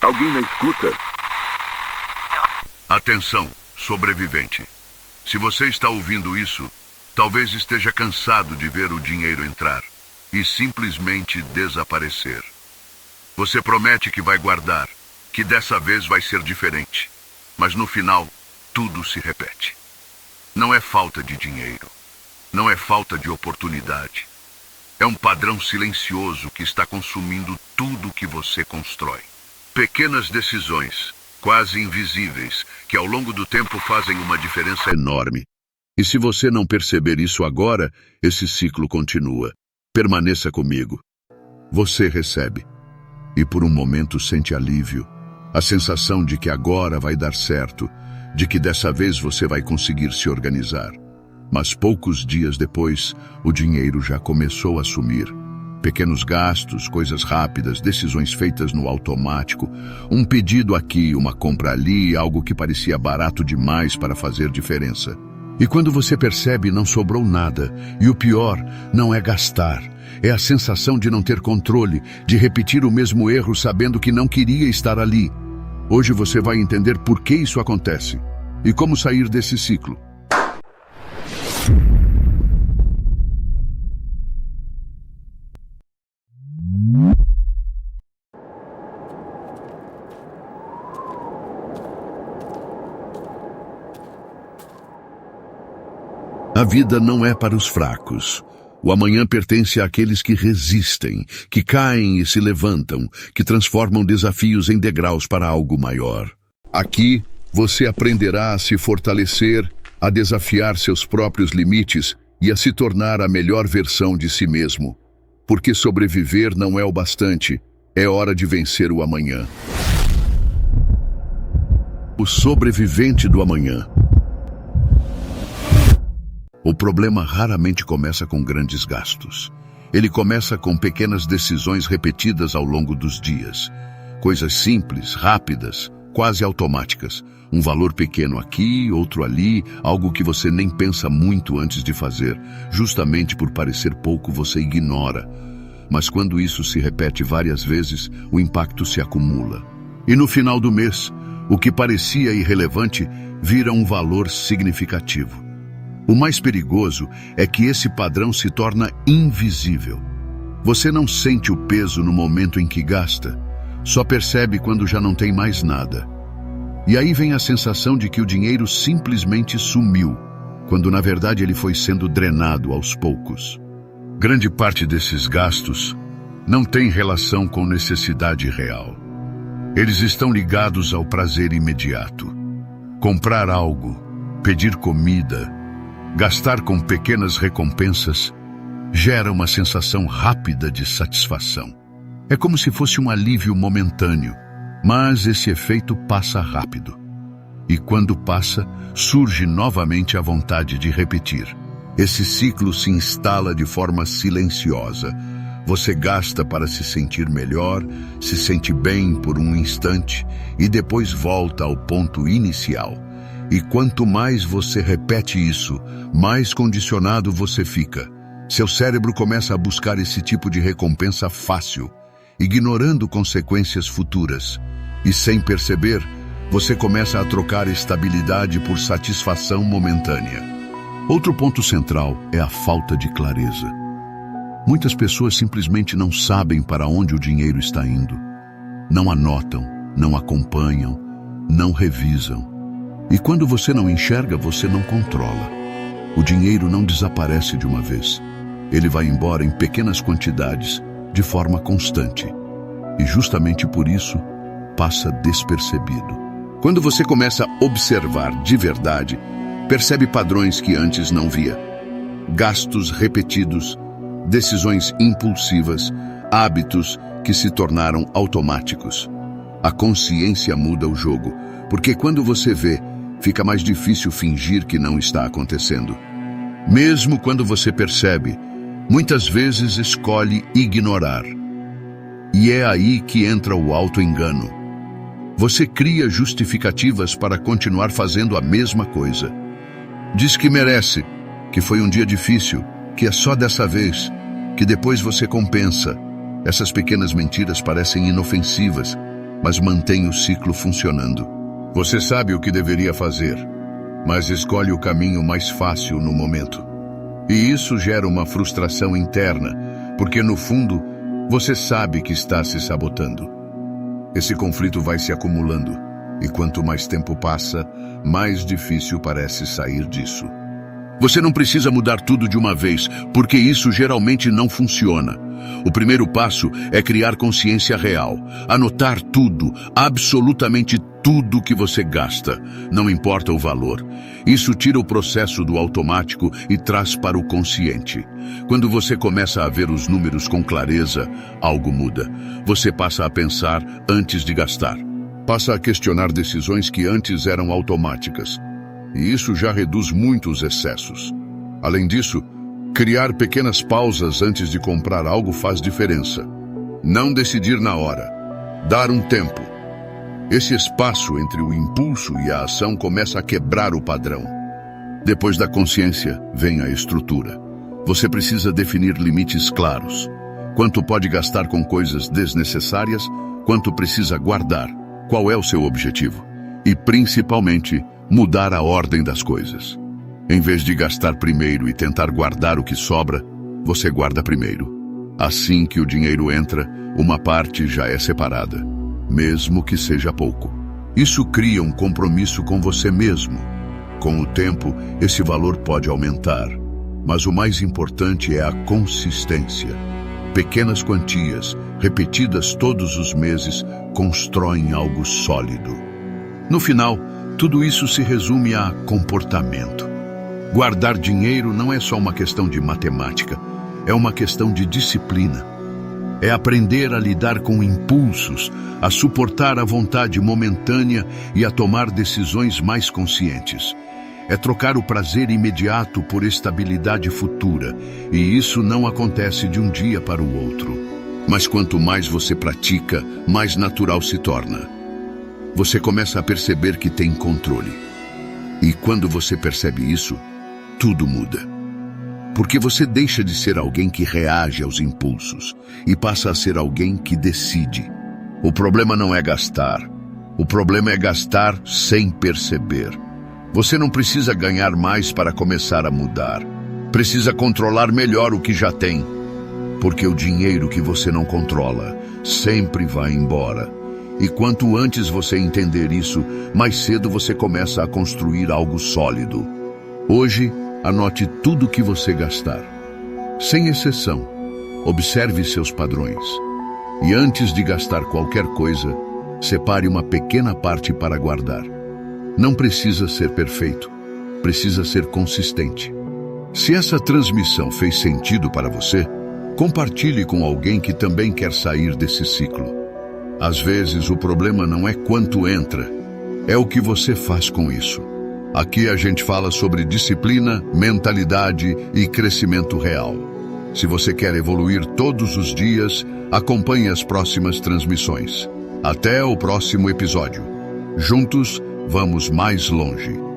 Alguém na escuta? Atenção, sobrevivente. Se você está ouvindo isso, talvez esteja cansado de ver o dinheiro entrar e simplesmente desaparecer. Você promete que vai guardar, que dessa vez vai ser diferente, mas no final, tudo se repete. Não é falta de dinheiro, não é falta de oportunidade. É um padrão silencioso que está consumindo tudo que você constrói. Pequenas decisões, quase invisíveis, que ao longo do tempo fazem uma diferença enorme. E se você não perceber isso agora, esse ciclo continua. Permaneça comigo. Você recebe. E por um momento sente alívio. A sensação de que agora vai dar certo, de que dessa vez você vai conseguir se organizar. Mas poucos dias depois, o dinheiro já começou a sumir. Pequenos gastos, coisas rápidas, decisões feitas no automático, um pedido aqui, uma compra ali, algo que parecia barato demais para fazer diferença. E quando você percebe, não sobrou nada. E o pior não é gastar, é a sensação de não ter controle, de repetir o mesmo erro sabendo que não queria estar ali. Hoje você vai entender por que isso acontece e como sair desse ciclo. A vida não é para os fracos. O amanhã pertence àqueles que resistem, que caem e se levantam, que transformam desafios em degraus para algo maior. Aqui, você aprenderá a se fortalecer, a desafiar seus próprios limites e a se tornar a melhor versão de si mesmo. Porque sobreviver não é o bastante, é hora de vencer o amanhã. O sobrevivente do amanhã. O problema raramente começa com grandes gastos. Ele começa com pequenas decisões repetidas ao longo dos dias. Coisas simples, rápidas, quase automáticas. Um valor pequeno aqui, outro ali, algo que você nem pensa muito antes de fazer. Justamente por parecer pouco, você ignora. Mas quando isso se repete várias vezes, o impacto se acumula. E no final do mês, o que parecia irrelevante vira um valor significativo. O mais perigoso é que esse padrão se torna invisível. Você não sente o peso no momento em que gasta, só percebe quando já não tem mais nada. E aí vem a sensação de que o dinheiro simplesmente sumiu, quando na verdade ele foi sendo drenado aos poucos. Grande parte desses gastos não tem relação com necessidade real. Eles estão ligados ao prazer imediato. Comprar algo, pedir comida, gastar com pequenas recompensas gera uma sensação rápida de satisfação. É como se fosse um alívio momentâneo, mas esse efeito passa rápido. E quando passa, surge novamente a vontade de repetir. Esse ciclo se instala de forma silenciosa. Você gasta para se sentir melhor, se sente bem por um instante e depois volta ao ponto inicial. E quanto mais você repete isso, mais condicionado você fica. Seu cérebro começa a buscar esse tipo de recompensa fácil, ignorando consequências futuras. E sem perceber, você começa a trocar estabilidade por satisfação momentânea. Outro ponto central é a falta de clareza. Muitas pessoas simplesmente não sabem para onde o dinheiro está indo. Não anotam, não acompanham, não revisam. E quando você não enxerga, você não controla. O dinheiro não desaparece de uma vez. Ele vai embora em pequenas quantidades, de forma constante. E justamente por isso, passa despercebido. Quando você começa a observar de verdade, percebe padrões que antes não via. Gastos repetidos, decisões impulsivas, hábitos que se tornaram automáticos. A consciência muda o jogo, porque quando você vê, fica mais difícil fingir que não está acontecendo. Mesmo quando você percebe, muitas vezes escolhe ignorar. E é aí que entra o auto-engano. Você cria justificativas para continuar fazendo a mesma coisa. Diz que merece, que foi um dia difícil, que é só dessa vez, que depois você compensa. Essas pequenas mentiras parecem inofensivas, mas mantém o ciclo funcionando. Você sabe o que deveria fazer, mas escolhe o caminho mais fácil no momento. E isso gera uma frustração interna, porque no fundo, você sabe que está se sabotando. Esse conflito vai se acumulando, e quanto mais tempo passa, mais difícil parece sair disso. Você não precisa mudar tudo de uma vez, porque isso geralmente não funciona. O primeiro passo é criar consciência real, anotar tudo, absolutamente tudo que você gasta, não importa o valor. Isso tira o processo do automático e traz para o consciente. Quando você começa a ver os números com clareza, algo muda. Você passa a pensar antes de gastar. Passa a questionar decisões que antes eram automáticas. E isso já reduz muito os excessos. Além disso, criar pequenas pausas antes de comprar algo faz diferença. Não decidir na hora. Dar um tempo. Esse espaço entre o impulso e a ação começa a quebrar o padrão. Depois da consciência, vem a estrutura. Você precisa definir limites claros. Quanto pode gastar com coisas desnecessárias, quanto precisa guardar. Qual é o seu objetivo? E, principalmente, mudar a ordem das coisas. Em vez de gastar primeiro e tentar guardar o que sobra, você guarda primeiro. Assim que o dinheiro entra, uma parte já é separada, mesmo que seja pouco. Isso cria um compromisso com você mesmo. Com o tempo, esse valor pode aumentar, mas o mais importante é a consistência. Pequenas quantias, repetidas todos os meses, constroem algo sólido. No final, tudo isso se resume a comportamento. Guardar dinheiro não é só uma questão de matemática, é uma questão de disciplina. É aprender a lidar com impulsos, a suportar a vontade momentânea e a tomar decisões mais conscientes. É trocar o prazer imediato por estabilidade futura, e isso não acontece de um dia para o outro. Mas quanto mais você pratica, mais natural se torna. Você começa a perceber que tem controle. E quando você percebe isso, tudo muda. Porque você deixa de ser alguém que reage aos impulsos e passa a ser alguém que decide. O problema não é gastar. O problema é gastar sem perceber. Você não precisa ganhar mais para começar a mudar. Precisa controlar melhor o que já tem. Porque o dinheiro que você não controla sempre vai embora. E quanto antes você entender isso, mais cedo você começa a construir algo sólido. Hoje, anote tudo que você gastar. Sem exceção, observe seus padrões. E antes de gastar qualquer coisa, separe uma pequena parte para guardar. Não precisa ser perfeito, precisa ser consistente. Se essa transmissão fez sentido para você, compartilhe com alguém que também quer sair desse ciclo. Às vezes o problema não é quanto entra, é o que você faz com isso. Aqui a gente fala sobre disciplina, mentalidade e crescimento real. Se você quer evoluir todos os dias, acompanhe as próximas transmissões. Até o próximo episódio. Juntos, vamos mais longe.